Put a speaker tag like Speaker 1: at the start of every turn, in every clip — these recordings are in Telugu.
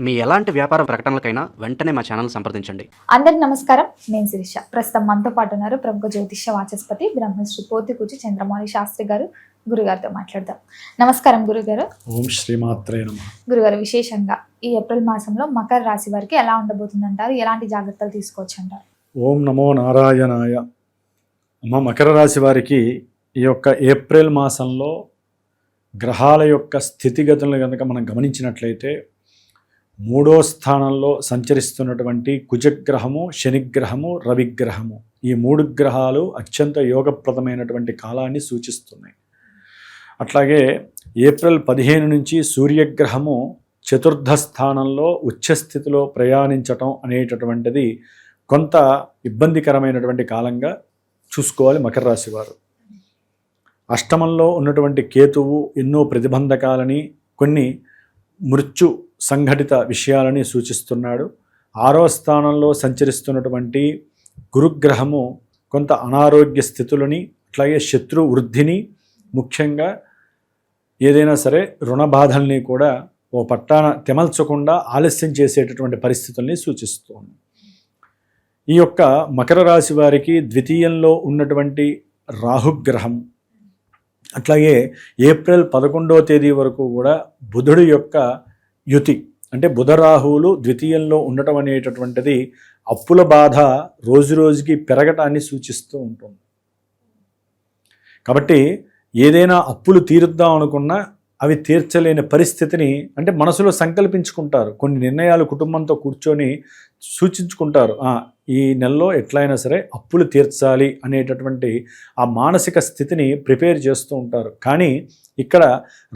Speaker 1: మీ ఎలాంటి వ్యాపార ప్రకటనలకైనా వెంటనే మా ఛానల్ సంప్రదించండి.
Speaker 2: అందరికి నమస్కారం. నేను శిరీష. ప్రస్తుతం మనతో పాటు ఉన్నారు ప్రముఖ జ్యోతిష్య వాచస్పతి బ్రహ్మశ్రీ పోతికూచి చంద్రమౌళి శాస్త్రి గారు. గురుగారితో మాట్లాడదాం. నమస్కారం గురుగారు.
Speaker 3: ఓం శ్రీమాత్రే నమః.
Speaker 2: గురుగారు, విశేషంగా ఈ ఏప్రిల్ మాసంలో మకర రాశి వారికి ఎలా ఉండబోతుందంటారు? ఎలాంటి జాగ్రత్తలు తీసుకోవచ్చు అంటారు?
Speaker 3: ఓం నమో నారాయణాయ. మకర రాశి వారికి ఈ యొక్క ఏప్రిల్ మాసంలో గ్రహాల యొక్క స్థితిగతులను కనుక మనం గమనించినట్లయితే, 3వ స్థానంలో సంచరిస్తున్నటువంటి కుజగ్రహము, శనిగ్రహము, రవిగ్రహము, ఈ 3 గ్రహాలు అత్యంత యోగప్రదమైనటువంటి కాలాన్ని సూచిస్తున్నాయి. అట్లాగే ఏప్రిల్ 15 నుంచి సూర్యగ్రహము 4థ స్థానంలో ఉచ్చస్థితిలో ప్రయాణించటం అనేటటువంటిది కొంత ఇబ్బందికరమైనటువంటి కాలంగా చూసుకోవాలి మకర రాశి వారు. అష్టమంలో ఉన్నటువంటి కేతువు ఎన్నో ప్రతిబంధకాలని, కొన్ని మృత్యు సంఘటిత విషయాలని సూచిస్తున్నాడు. 6వ స్థానంలో సంచరిస్తున్నటువంటి గురుగ్రహము కొంత అనారోగ్య స్థితులని, అట్లాగే శత్రు వృద్ధిని, ముఖ్యంగా ఏదైనా సరే రుణ బాధల్ని కూడా ఓ పట్టాన తెమల్చకుండా ఆలస్యం చేసేటటువంటి పరిస్థితుల్ని సూచిస్తుంది. ఈ యొక్క మకర రాశి వారికి ద్వితీయంలో ఉన్నటువంటి రాహుగ్రహం, అట్లాగే ఏప్రిల్ 11వ తేదీ వరకు కూడా బుధుడు యొక్క యుతి, అంటే బుధరాహువులు ద్వితీయంలో ఉండటం అనేటటువంటిది అప్పుల బాధ రోజు రోజుకి పెరగటాన్ని సూచిస్తూ ఉంటుంది. కాబట్టి ఏదైనా అప్పులు తీరుద్దాం అనుకున్నా అవి తీర్చలేని పరిస్థితిని, అంటే మనసులో సంకల్పించుకుంటారు. కొన్ని నిర్ణయాలు కుటుంబంతో కూర్చొని సూచించుకుంటారు, ఈ నెలలో ఎట్లయినా సరే అప్పులు తీర్చాలి అనేటటువంటి ఆ మానసిక స్థితిని ప్రిపేర్ చేస్తూ ఉంటారు. కానీ ఇక్కడ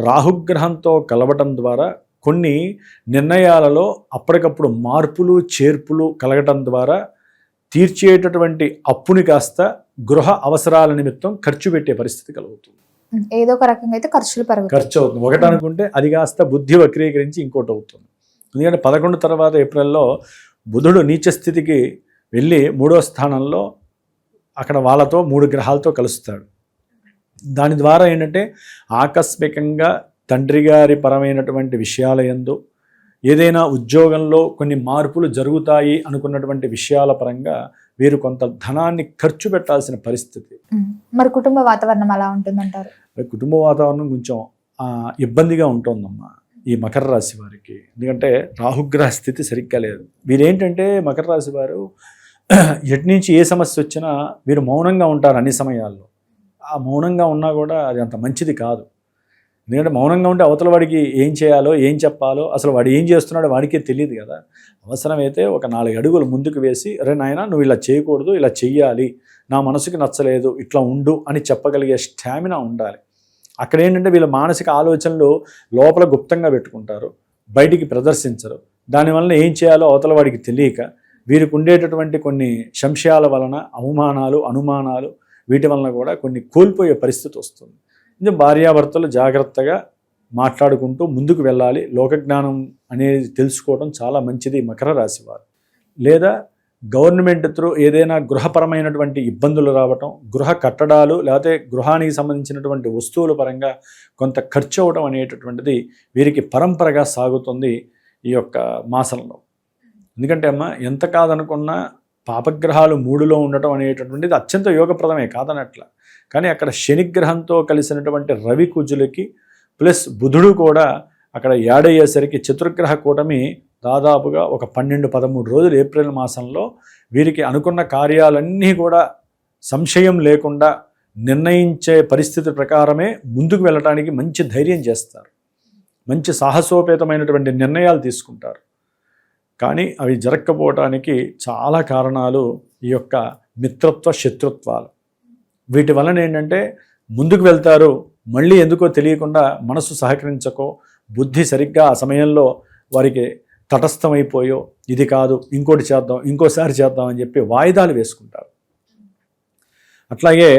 Speaker 3: రాహుగ్రహంతో కలవటం ద్వారా కొన్ని నిర్ణయాలలో అప్పటికప్పుడు మార్పులు చేర్పులు కలగటం ద్వారా తీర్చేటటువంటి అప్పుని కాస్త గృహ అవసరాల నిమిత్తం ఖర్చు పెట్టే పరిస్థితి కలుగుతుంది.
Speaker 2: ఏదో ఒక రకంగా అయితే ఖర్చు అవుతుంది.
Speaker 3: ఒకటి అనుకుంటే అది కాస్త బుద్ధి వక్రీకరించి ఇంకోటి అవుతుంది. ఎందుకంటే 11 తర్వాత ఏప్రిల్లో బుధుడు నీచ స్థితికి వెళ్ళి 3వ స్థానంలో అక్కడ వాళ్ళతో 3 గ్రహాలతో కలుస్తాడు. దాని ద్వారా ఏంటంటే ఆకస్మికంగా తండ్రి గారి పరమైనటువంటి విషయాల యందు, ఏదైనా ఉద్యోగంలో కొన్ని మార్పులు జరుగుతాయి అనుకున్నటువంటి విషయాల పరంగా వీరు కొంత ధనాన్ని ఖర్చు పెట్టాల్సిన పరిస్థితి.
Speaker 2: మరి కుటుంబ వాతావరణం ఎలా ఉంటుందంటారు?
Speaker 3: కుటుంబ వాతావరణం కొంచెం ఇబ్బందిగా ఉంటుందమ్మా ఈ మకర రాశి వారికి. ఎందుకంటే రాహుగ్రహ స్థితి సరిగ్గా లేదు. వీరేంటంటే మకర రాశి వారు ఎటు నుంచి ఏ సమస్య వచ్చినా వీరు మౌనంగా ఉంటారు అన్ని సమయాల్లో. ఆ మౌనంగా ఉన్నా కూడా అది అంత మంచిది కాదు. ఎందుకంటే మౌనంగా ఉంటే అవతల వాడికి ఏం చేయాలో, ఏం చెప్పాలో, అసలు వాడు ఏం చేస్తున్నాడో వాడికే తెలియదు కదా. అవసరమైతే ఒక 4 అడుగులు ముందుకు వేసి, అరే నాయనా నువ్వు ఇలా చేయకూడదు, ఇలా చెయ్యాలి, నా మనసుకి నచ్చలేదు, ఇట్లా ఉండు అని చెప్పగలిగే స్టామినా ఉండాలి. అక్కడ ఏంటంటే వీళ్ళ మానసిక ఆలోచనలు లోపల గుప్తంగా పెట్టుకుంటారు, బయటికి ప్రదర్శించరు. దానివల్ల ఏం చేయాలో అవతల వాడికి తెలియక వీరికి ఉండేటటువంటి కొన్ని సంశయాల వలన అవమానాలు, అనుమానాలు, వీటి వలన కూడా కొన్ని కోల్పోయే పరిస్థితి వస్తుంది. ఇది భార్యాభర్తలు జాగ్రత్తగా మాట్లాడుకుంటూ ముందుకు వెళ్ళాలి. లోకజ్ఞానం అనేది తెలుసుకోవడం చాలా మంచిది మకర రాశి వారు. లేదా గవర్నమెంట్ త్రూ ఏదైనా గృహపరమైనటువంటి ఇబ్బందులు రావటం, గృహ కట్టడాలు, లేకపోతే గృహానికి సంబంధించినటువంటి వస్తువుల పరంగా కొంత ఖర్చు అవ్వడం అనేటటువంటిది వీరికి పరంపరగా సాగుతుంది ఈ యొక్క మాసంలో. ఎందుకంటే అమ్మ, ఎంత కాదనుకున్నా పాపగ్రహాలు 3లో ఉండటం అనేటటువంటిది అత్యంత యోగప్రదమే, కాదనట్ల. కానీ అక్కడ శనిగ్రహంతో కలిసినటువంటి రవి కుజులకి ప్లస్ బుధుడు కూడా అక్కడ యాడయ్యేసరికి చతుర్గ్రహ కూటమి దాదాపుగా ఒక 12-13 రోజులు ఏప్రిల్ మాసంలో వీరికి అనుకున్న కార్యాలన్నీ కూడా సంశయం లేకుండా నిర్ణయించే పరిస్థితి ప్రకారమే ముందుకు వెళ్ళటానికి మంచి ధైర్యం చేస్తారు, మంచి సాహసోపేతమైనటువంటి నిర్ణయాలు తీసుకుంటారు. కానీ అవి జరగకపోవటానికి చాలా కారణాలు ఈ యొక్క మిత్రత్వ శత్రుత్వాలు. వీటి వలన ఏంటంటే ముందుకు వెళ్తారు, మళ్ళీ ఎందుకో తెలియకుండా మనసు సహకరించకో, బుద్ధి సరిగ్గా ఆ సమయంలో వారికి తటస్థమైపోయో, ఇది కాదు ఇంకోటి చేద్దాం, ఇంకోసారి చేద్దాం అని చెప్పి వాయిదాలు వేసుకుంటారు. అట్లాగే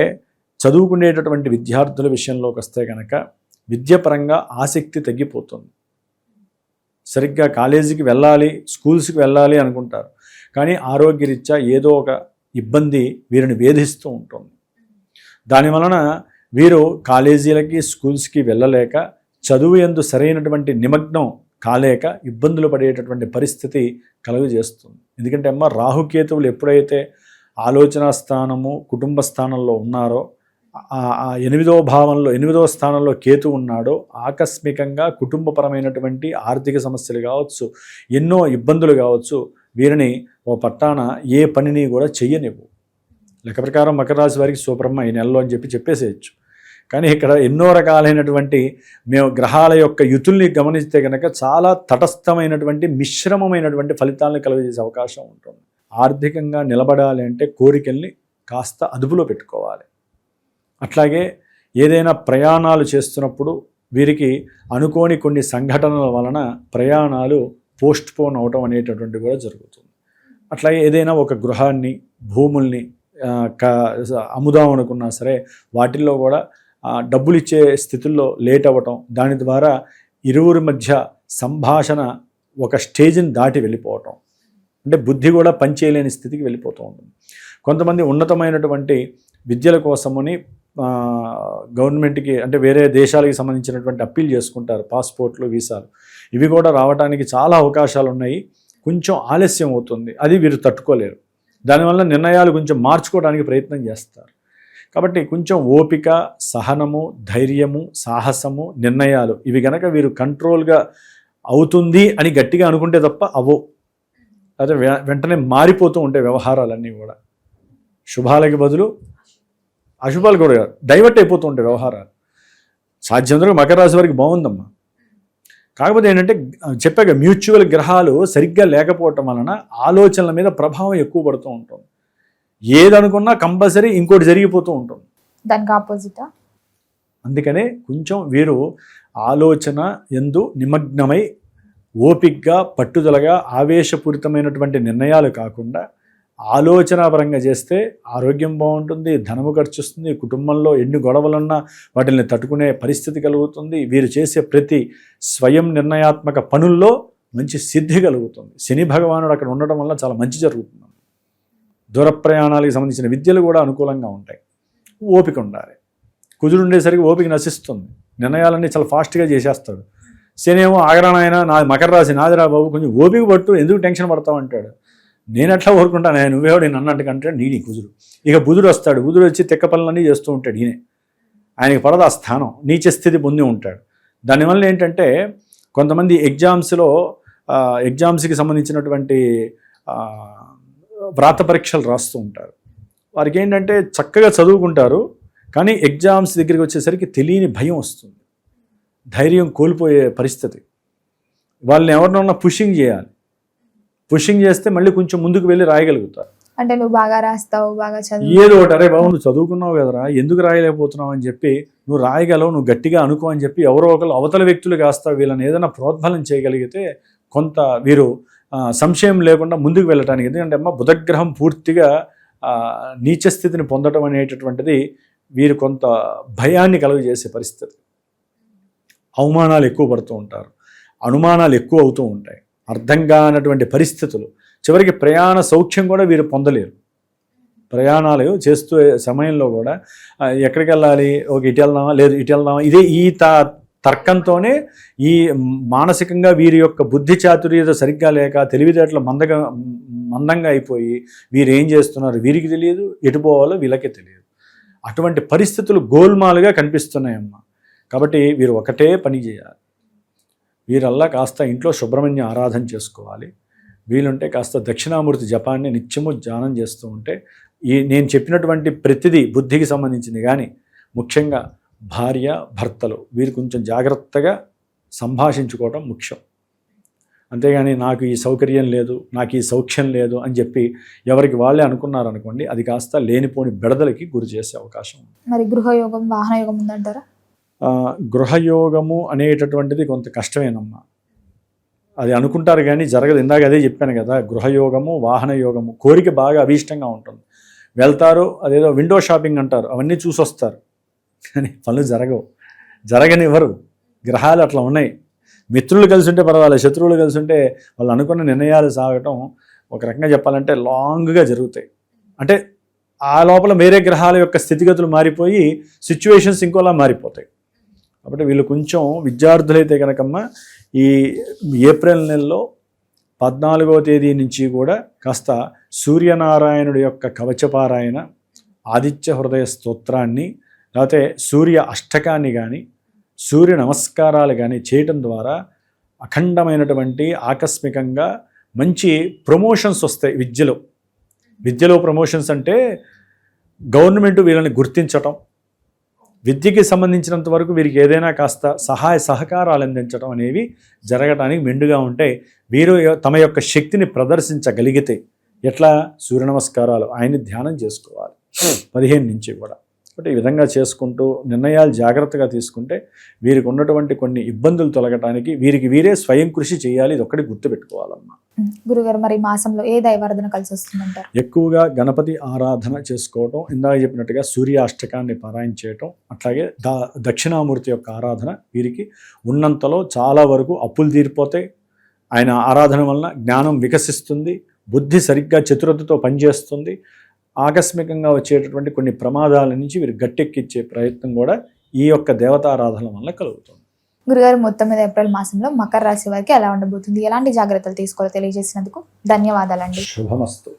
Speaker 3: చదువుకునేటటువంటి విద్యార్థుల విషయంలోకి వస్తే కనుక విద్యాపరంగా ఆసక్తి తగ్గిపోతుంది. సరిగ్గా కాలేజీకి వెళ్ళాలి, స్కూల్స్కి వెళ్ళాలి అనుకుంటారు, కానీ ఆరోగ్యరీత్యా ఏదో ఒక ఇబ్బంది వీరిని వేధిస్తూ ఉంటుంది. దానివలన వీరు కాలేజీలకి స్కూల్స్కి వెళ్ళలేక చదువు యందు సరైనటువంటి నిమగ్నం కాలేక ఇబ్బందులు పడేటటువంటి పరిస్థితి కలుగజేస్తుంది. ఎందుకంటే అమ్మ రాహుకేతువులు ఎప్పుడైతే ఆలోచన స్థానము కుటుంబ స్థానంలో ఉన్నారో, ఆ 8వ భావంలో 8వ స్థానంలో కేతు ఉన్నాడో ఆకస్మికంగా కుటుంబపరమైనటువంటి ఆర్థిక సమస్యలు కావచ్చు, ఎన్నో ఇబ్బందులు కావచ్చు, వీరిని ఓ పట్టాన ఏ పనిని కూడా చెయ్యనివ్వు. లెక్క ప్రకారం మకర రాశి వారికి సూపరమ్మ ఈ నెలలో అని చెప్పేసేయచ్చు. కానీ ఇక్కడ ఎన్నో రకాలైనటువంటి మేము గ్రహాల యొక్క యుతుల్ని గమనిస్తే కనుక చాలా తటస్థమైనటువంటి మిశ్రమమైనటువంటి ఫలితాలను కలుగజేసే అవకాశం ఉంటుంది. ఆర్థికంగా నిలబడాలి అంటే కోరికల్ని కాస్త అదుపులో పెట్టుకోవాలి. అట్లాగే ఏదైనా ప్రయాణాలు చేస్తున్నప్పుడు వీరికి అనుకోని కొన్ని సంఘటనల వలన ప్రయాణాలు పోస్ట్పోన్ అవటం అనేటటువంటి కూడా జరుగుతుంది. అట్లాగే ఏదైనా ఒక గృహాన్ని భూముల్ని అమ్ముదాం అనుకున్నా సరే వాటిల్లో కూడా డబ్బులు ఇచ్చే స్థితుల్లో లేట్ అవ్వటం, దాని ద్వారా ఇరువురి మధ్య సంభాషణ ఒక స్టేజ్ని దాటి వెళ్ళిపోవటం, అంటే బుద్ధి కూడా పనిచేయలేని స్థితికి వెళ్ళిపోతూ ఉంటుంది. కొంతమంది ఉన్నతమైనటువంటి విద్యల కోసమని గవర్నమెంట్కి అంటే వేరే దేశాలకి సంబంధించినటువంటి అప్పీల్ చేసుకుంటారు, పాస్పోర్ట్లు వీసాలు, ఇవి కూడా రావడానికి చాలా అవకాశాలు ఉన్నాయి. కొంచెం ఆలస్యం అవుతుంది, అది వీరు తట్టుకోలేరు. దానివల్ల నిర్ణయాలు కొంచెం మార్చుకోవడానికి ప్రయత్నం చేస్తారు. కాబట్టి కొంచెం ఓపిక, సహనము, ధైర్యము, సాహసము, నిర్ణయాలు ఇవి గనక వీరు కంట్రోల్గా అవుతుంది అని గట్టిగా అనుకుంటే తప్ప అవో, అదే వెంటనే మారిపోతూ ఉంటాయి వ్యవహారాలన్నీ కూడా. శుభాలకి బదులు అశుభాలు కూడా డైవర్ట్ అయిపోతూ ఉంటాయి వ్యవహారాలు. సాధ్యంతో మకర రాశి వారికి బాగుందమ్మా. కాకపోతే ఏంటంటే చెప్పాక మ్యూచువల్ గ్రహాలు సరిగ్గా లేకపోవటం వలన ఆలోచనల మీద ప్రభావం ఎక్కువ పడుతూ ఉంటుంది. ఏదనుకున్నా కంపల్సరీ ఇంకోటి జరిగిపోతూ ఉంటుంది,
Speaker 2: దానికి ఆపోజిటా.
Speaker 3: అందుకనే కొంచెం వీరు ఆలోచన ఎందు నిమగ్నమై ఓపికగా పట్టుదలగా ఆవేశపూరితమైనటువంటి నిర్ణయాలు కాకుండా ఆలోచనాపరంగా చేస్తే ఆరోగ్యం బాగుంటుంది, ధనము ఖర్చు వస్తుంది, కుటుంబంలో ఎన్ని గొడవలున్నా వాటిని తట్టుకునే పరిస్థితి కలుగుతుంది. వీరు చేసే ప్రతి స్వయం నిర్ణయాత్మక పనుల్లో మంచి సిద్ధి కలుగుతుంది. శని భగవానుడు అక్కడ ఉండడం వల్ల చాలా మంచి జరుగుతుంది. దూర ప్రయాణాలకు సంబంధించిన విద్యలు కూడా అనుకూలంగా ఉంటాయి. ఓపిక ఉండాలి. కుజుడు ఉండేసరికి ఓపిక నశిస్తుంది, నిర్ణయాలన్నీ చాలా ఫాస్ట్గా చేసేస్తాడు. శని ఏమో ఆగరానాయన నా మకర రాశి నాదిరా బాబు, కొంచెం ఓపిక పట్టు, ఎందుకు టెన్షన్ పడతావు అంటాడు. నేను ఎట్లా ఊరుకుంటాను, నువ్వేవాడు నేను అన్నట్టుకంటే నీడి కుజుడు. ఇక బుధుడు వస్తాడు, బుధుడు వచ్చి తెక్క పనులన్నీ చేస్తూ ఉంటాడు. ఈయనే ఆయనకి పడదు ఆ స్థానం, నీచ స్థితి పొంది ఉంటాడు. దానివల్ల ఏంటంటే కొంతమంది ఎగ్జామ్స్కి సంబంధించినటువంటి వ్రాత పరీక్షలు రాస్తూ ఉంటారు. వారికి ఏంటంటే చక్కగా చదువుకుంటారు, కానీ ఎగ్జామ్స్ దగ్గరికి వచ్చేసరికి తెలియని భయం వస్తుంది, ధైర్యం కోల్పోయే పరిస్థితి. వాళ్ళని ఎవరినన్నా పుషింగ్ చేయాలి, పుషింగ్ చేస్తే మళ్ళీ కొంచెం ముందుకు వెళ్ళి రాయగలుగుతారు.
Speaker 2: అంటే నువ్వు బాగా రాస్తావు, బాగా చదువు,
Speaker 3: ఏదో ఒకటి, అరే బాబు నువ్వు చదువుకున్నావు కదరా, ఎందుకు రాయలేకపోతున్నావు అని చెప్పి, నువ్వు రాయగలవు, నువ్వు గట్టిగా అనుకో అని చెప్పి ఎవరో ఒకరు అవతల వ్యక్తులు కాస్త వీళ్ళని ఏదైనా ప్రోద్బలం చేయగలిగితే కొంత వీరు సంశయం లేకుండా ముందుకు వెళ్ళటానికి. ఎందుకంటే అమ్మ బుధగ్రహం పూర్తిగా నీచ స్థితిని పొందడం అనేటటువంటిది వీరు కొంత భయాన్ని కలుగజేసే పరిస్థితి. అవమానాలు ఎక్కువ పడుతూ ఉంటారు, అనుమానాలు ఎక్కువ అవుతూ ఉంటాయి, అర్థం కానటువంటి పరిస్థితులు. చివరికి ప్రయాణ సౌఖ్యం కూడా వీరు పొందలేరు. ప్రయాణాలు చేస్తూ సమయంలో కూడా ఎక్కడికి వెళ్ళాలి, ఒక ఇటు వెళ్దామా, లేదు ఇటు వెళ్దామా, ఇదే ఈ తర్కంతోనే ఈ మానసికంగా వీరి యొక్క బుద్ధి చాతుర్యత సరిగ్గా లేక తెలివితేటలు మందంగా అయిపోయి వీరు ఏం చేస్తున్నారు వీరికి తెలియదు, ఎటు పోవాలో వీళ్ళకే తెలియదు. అటువంటి పరిస్థితులు గోల్మాలుగా కనిపిస్తున్నాయమ్మా. కాబట్టి వీరు ఒకటే పని చేయాలి, వీరల్లా కాస్త ఇంట్లో సుబ్రహ్మణ్య ఆరాధన చేసుకోవాలి. వీలుంటే కాస్త దక్షిణామూర్తి జపాన్ని నిత్యము ధ్యానం చేస్తూ ఉంటే నేను చెప్పినటువంటి ప్రతిదీ బుద్ధికి సంబంధించింది. కానీ ముఖ్యంగా భార్య భర్తలు వీరు కొంచెం జాగ్రత్తగా సంభాషించుకోవడం ముఖ్యం. అంతేగాని నాకు ఈ సౌకర్యం లేదు, నాకు ఈ సౌఖ్యం లేదు అని చెప్పి ఎవరికి వాళ్ళే అనుకున్నారనుకోండి, అది కాస్త లేనిపోని బెడదలకి గురి చేసే అవకాశం ఉంది.
Speaker 2: మరి గృహయోగం వాహనయోగం ఉందంటారా?
Speaker 3: గృహయోగము అనేటటువంటిది కొంత కష్టమేనమ్మా. అది అనుకుంటారు కానీ జరగదు. ఇందాక అదే చెప్పాను కదా, గృహయోగము వాహన యోగము కోరిక బాగా అభీష్టంగా ఉంటుంది. వెళ్తారు, అదేదో విండో షాపింగ్ అంటారు, అవన్నీ చూసొస్తారు, కానీ పనులు జరగనివ్వరు. గ్రహాలు అట్లా ఉన్నాయి. మిత్రులు కలిసి ఉంటే పర్వాలేదు, శత్రువులు కలిసి ఉంటే వాళ్ళు అనుకున్న నిర్ణయాలు సాగటం ఒక రకంగా చెప్పాలంటే లాంగ్గా జరుగుతాయి. అంటే ఆ లోపల వేరే గ్రహాల యొక్క స్థితిగతులు మారిపోయి సిచ్యువేషన్స్ ఇంకోలా మారిపోతాయి. కాబట్టి వీళ్ళు కొంచెం విద్యార్థులైతే కనుకమ్మ ఈ ఏప్రిల్ నెలలో 14వ తేదీ నుంచి కూడా కాస్త సూర్యనారాయణుడి యొక్క కవచపారాయణ, ఆదిత్య హృదయ స్తోత్రాన్ని, లేకపోతే సూర్య అష్టకాన్ని కానీ, సూర్య నమస్కారాలు కానీ చేయటం ద్వారా అఖండమైనటువంటి ఆకస్మికంగా మంచి ప్రమోషన్స్ వస్తాయి. విద్యలో ప్రమోషన్స్ అంటే గవర్నమెంట్ వీళ్ళని గుర్తించటం, విద్యకి సంబంధించినంత వరకు వీరికి ఏదైనా కాస్త సహాయ సహకారాలు అందించడం అనేవి జరగడానికి మెండుగా ఉంటాయి. వీరు తమ యొక్క శక్తిని ప్రదర్శించగలిగితే ఎట్లా సూర్య నమస్కారాలు ఆయన్ని ధ్యానం చేసుకోవాలి 15 నుంచి కూడా. కాబట్టి ఈ విధంగా చేసుకుంటూ నిర్ణయాలు జాగ్రత్తగా తీసుకుంటే వీరికి ఉన్నటువంటి కొన్ని ఇబ్బందులు తొలగటానికి వీరికి వీరే స్వయం కృషి చేయాలి. ఇది ఒక్కటి గుర్తుపెట్టుకోవాలమ్మా.
Speaker 2: గురుగారు, మరి ఈ మాసంలో ఏ దైవారాధన కలిసి వస్తుందంటారు?
Speaker 3: ఎక్కువగా గణపతి ఆరాధన చేసుకోవటం, ఇందాక చెప్పినట్టుగా సూర్యాష్టకాన్ని పారాయణ చేయటం, అట్లాగే దక్షిణామూర్తి యొక్క ఆరాధన వీరికి ఉన్నంతలో చాలా వరకు అప్పులు తీరిపోతాయి. ఆయన ఆరాధన వలన జ్ఞానం వికసిస్తుంది, బుద్ధి సరిగ్గా చతురతతో పనిచేస్తుంది. ఆకస్మికంగా వచ్చేటటువంటి కొన్ని ప్రమాదాల నుంచి వీరు గట్టెక్కిచ్చే ప్రయత్నం కూడా ఈ యొక్క దేవతారాధన వల్ల కలుగుతుంది.
Speaker 2: గురుగారు, మొత్తం మీద ఏప్రిల్ మాసంలో మకర రాశి వారికి ఎలా ఉండబోతుంది, ఎలాంటి జాగ్రత్తలు తీసుకోవాలో తెలియజేసినందుకు ధన్యవాదాలండి.
Speaker 3: శుభమస్తు.